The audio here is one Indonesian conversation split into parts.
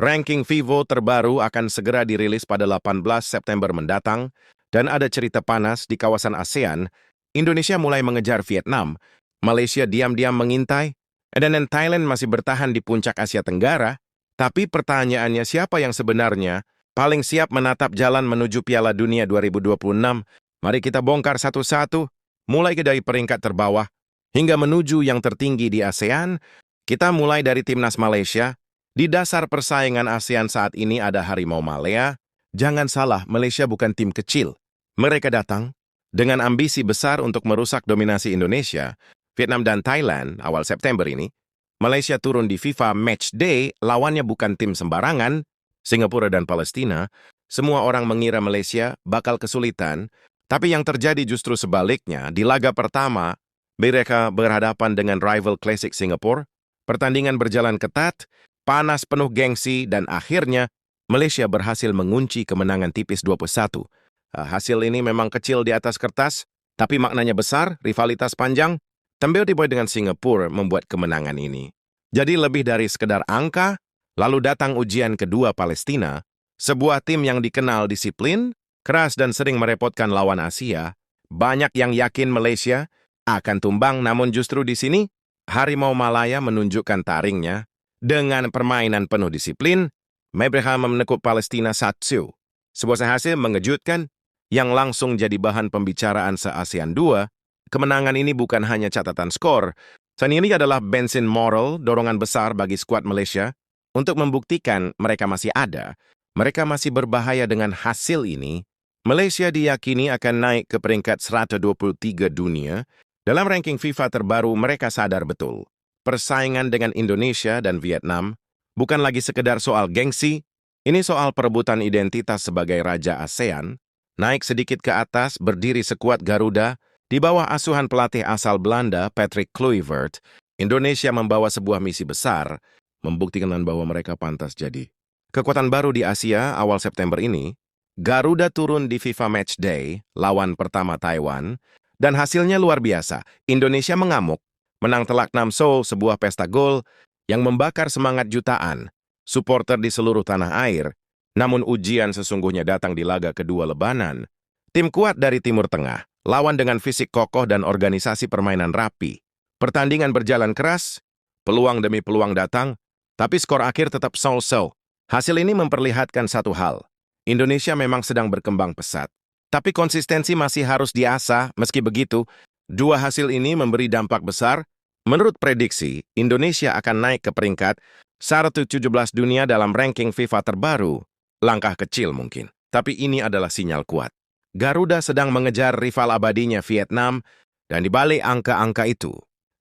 Ranking Vivo terbaru akan segera dirilis pada 18 September mendatang, dan ada cerita panas di kawasan ASEAN. Indonesia mulai mengejar Vietnam, Malaysia diam-diam mengintai, dan Thailand masih bertahan di puncak Asia Tenggara. Tapi pertanyaannya, siapa yang sebenarnya paling siap menatap jalan menuju Piala Dunia 2026? Mari kita bongkar satu-satu, mulai dari peringkat terbawah hingga menuju yang tertinggi di ASEAN. Kita mulai dari timnas Malaysia. Di dasar persaingan ASEAN saat ini ada Harimau Malaya. Jangan salah, Malaysia bukan tim kecil. Mereka datang dengan ambisi besar untuk merusak dominasi Indonesia, Vietnam dan Thailand awal September ini. Malaysia turun di FIFA Match Day, lawannya bukan tim sembarangan, Singapura dan Palestina. Semua orang mengira Malaysia bakal kesulitan, tapi yang terjadi justru sebaliknya. Di laga pertama, mereka berhadapan dengan rival klasik Singapura. Pertandingan berjalan ketat, panas, penuh gengsi, dan akhirnya Malaysia berhasil mengunci kemenangan tipis 2-1. Hasil ini memang kecil di atas kertas, tapi maknanya besar, rivalitas panjang. Tampil di dengan Singapura membuat kemenangan ini jadi lebih dari sekedar angka. Lalu datang ujian kedua, Palestina, sebuah tim yang dikenal disiplin, keras, dan sering merepotkan lawan Asia. Banyak yang yakin Malaysia akan tumbang, namun justru di sini Harimau Malaya menunjukkan taringnya. Dengan permainan penuh disiplin, mereka menekuk Palestina 1-0. Sebuah hasil mengejutkan yang langsung jadi bahan pembicaraan se-ASEAN 2. Kemenangan ini bukan hanya catatan skor, dan ini adalah bensin moral, dorongan besar bagi skuad Malaysia untuk membuktikan mereka masih ada. Mereka masih berbahaya. Dengan hasil ini, Malaysia diyakini akan naik ke peringkat 123 dunia. Dalam ranking FIFA terbaru, mereka sadar betul persaingan dengan Indonesia dan Vietnam bukan lagi sekedar soal gengsi, ini soal perebutan identitas sebagai Raja ASEAN. Naik sedikit ke atas, berdiri sekuat Garuda, di bawah asuhan pelatih asal Belanda, Patrick Kluivert. Indonesia membawa sebuah misi besar, membuktikan bahwa mereka pantas jadi kekuatan baru di Asia. Awal September ini, Garuda turun di FIFA Match Day, lawan pertama Taiwan, dan hasilnya luar biasa. Indonesia mengamuk, menang telak 6-0, sebuah pesta gol yang membakar semangat jutaan supporter di seluruh tanah air. Namun ujian sesungguhnya datang di laga kedua Lebanon. Tim kuat dari Timur Tengah, lawan dengan fisik kokoh dan organisasi permainan rapi. Pertandingan berjalan keras, peluang demi peluang datang, tapi skor akhir tetap 0-0. Hasil ini memperlihatkan satu hal. Indonesia memang sedang berkembang pesat, tapi konsistensi masih harus diasah. Meski begitu, dua hasil ini memberi dampak besar. Menurut prediksi, Indonesia akan naik ke peringkat 117 dunia dalam ranking FIFA terbaru. Langkah kecil mungkin, tapi ini adalah sinyal kuat. Garuda sedang mengejar rival abadinya Vietnam, dan di balik angka-angka itu,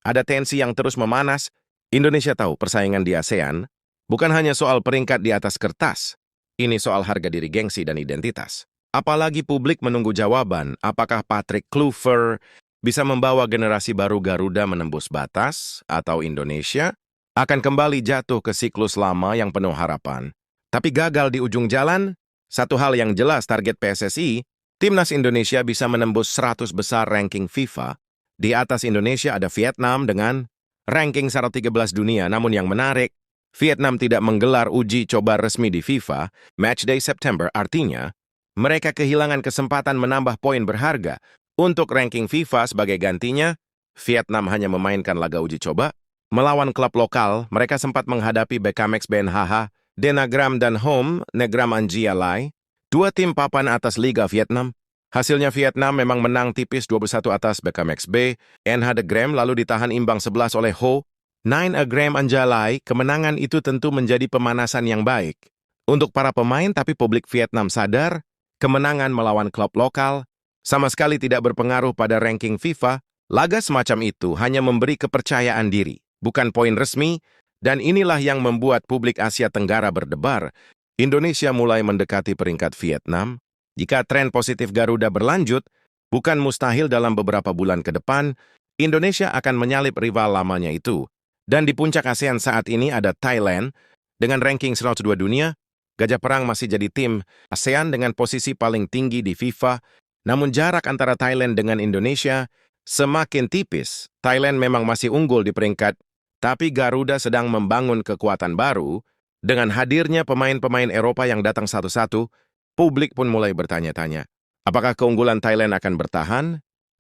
ada tensi yang terus memanas. Indonesia tahu persaingan di ASEAN bukan hanya soal peringkat di atas kertas, ini soal harga diri, gengsi, dan identitas. Apalagi publik menunggu jawaban, apakah Patrick Kluivert bisa membawa generasi baru Garuda menembus batas, atau Indonesia akan kembali jatuh ke siklus lama yang penuh harapan. Tapi gagal di ujung jalan. Satu hal yang jelas, target PSSI, Timnas Indonesia bisa menembus 100 besar ranking FIFA. Di atas Indonesia ada Vietnam dengan ranking 113 dunia. Namun yang menarik, Vietnam tidak menggelar uji coba resmi di FIFA Matchday September. Artinya, mereka kehilangan kesempatan menambah poin berharga. Untuk ranking FIFA sebagai gantinya, Vietnam hanya memainkan laga uji coba. Melawan klub lokal, mereka sempat menghadapi BKMX BNHH, Denagram dan Home Negram Anjialai. Dua tim papan atas Liga Vietnam. Hasilnya Vietnam memang menang tipis 21 atas BKMXB, NH De Gram, lalu ditahan imbang 11 oleh Ho 9 Gram Anjalai. Kemenangan itu tentu menjadi pemanasan yang baik untuk para pemain, tapi publik Vietnam sadar kemenangan melawan klub lokal sama sekali tidak berpengaruh pada ranking FIFA. Laga semacam itu hanya memberi kepercayaan diri, bukan poin resmi, dan inilah yang membuat publik Asia Tenggara berdebar. Indonesia mulai mendekati peringkat Vietnam. Jika tren positif Garuda berlanjut, bukan mustahil dalam beberapa bulan ke depan, Indonesia akan menyalip rival lamanya itu. Dan di puncak ASEAN saat ini ada Thailand, dengan ranking 102 dunia. Gajah Perang masih jadi tim ASEAN dengan posisi paling tinggi di FIFA. Namun jarak antara Thailand dengan Indonesia semakin tipis. Thailand memang masih unggul di peringkat, tapi Garuda sedang membangun kekuatan baru. Dengan hadirnya pemain-pemain Eropa yang datang satu-satu, publik pun mulai bertanya-tanya, apakah keunggulan Thailand akan bertahan?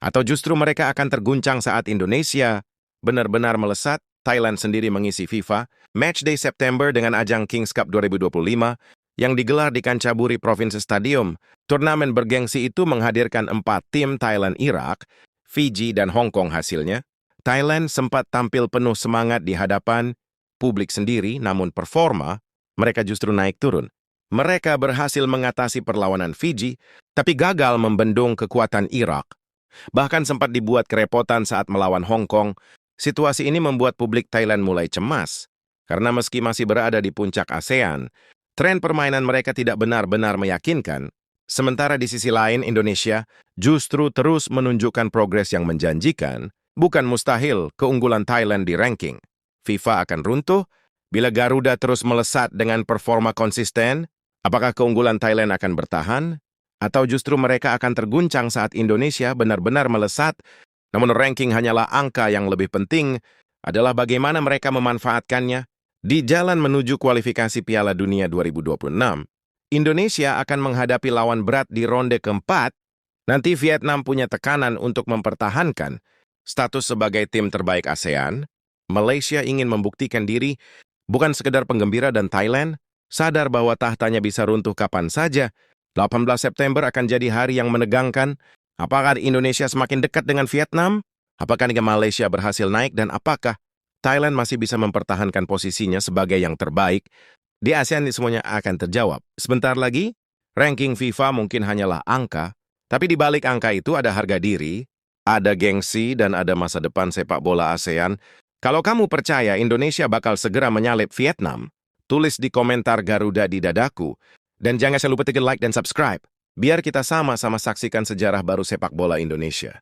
Atau justru mereka akan terguncang saat Indonesia benar-benar melesat? Thailand sendiri mengisi FIFA Matchday September dengan ajang Kings Cup 2025 yang digelar di Kanchaburi Province Stadium. Turnamen bergengsi itu menghadirkan 4 tim Thailand, Irak, Fiji, dan Hong Kong hasilnya. Thailand sempat tampil penuh semangat di hadapan publik sendiri, namun performa mereka justru naik turun. Mereka berhasil mengatasi perlawanan Fiji, tapi gagal membendung kekuatan Irak. Bahkan sempat dibuat kerepotan saat melawan Hong Kong. Situasi ini membuat publik Thailand mulai cemas, karena meski masih berada di puncak ASEAN, tren permainan mereka tidak benar-benar meyakinkan. Sementara di sisi lain, Indonesia justru terus menunjukkan progres yang menjanjikan. Bukan mustahil keunggulan Thailand di ranking FIFA akan runtuh bila Garuda terus melesat dengan performa konsisten. Apakah keunggulan Thailand akan bertahan? Atau justru mereka akan terguncang saat Indonesia benar-benar melesat? Namun ranking hanyalah angka, yang lebih penting adalah bagaimana mereka memanfaatkannya. Di jalan menuju kualifikasi Piala Dunia 2026, Indonesia akan menghadapi lawan berat di ronde keempat. Nanti Vietnam punya tekanan untuk mempertahankan status sebagai tim terbaik ASEAN. Malaysia ingin membuktikan diri, bukan sekedar penggembira, dan Thailand sadar bahwa tahtanya bisa runtuh kapan saja. 18 September akan jadi hari yang menegangkan. Apakah Indonesia semakin dekat dengan Vietnam? Apakah Malaysia berhasil naik? Dan apakah Thailand masih bisa mempertahankan posisinya sebagai yang terbaik? Di ASEAN semuanya akan terjawab. Sebentar lagi, ranking FIFA mungkin hanyalah angka, tapi di balik angka itu ada harga diri, ada gengsi, dan ada masa depan sepak bola ASEAN. Kalau kamu percaya Indonesia bakal segera menyalip Vietnam, tulis di komentar Garuda di dadaku. Dan jangan lupa tekan like dan subscribe, biar kita sama-sama saksikan sejarah baru sepak bola Indonesia.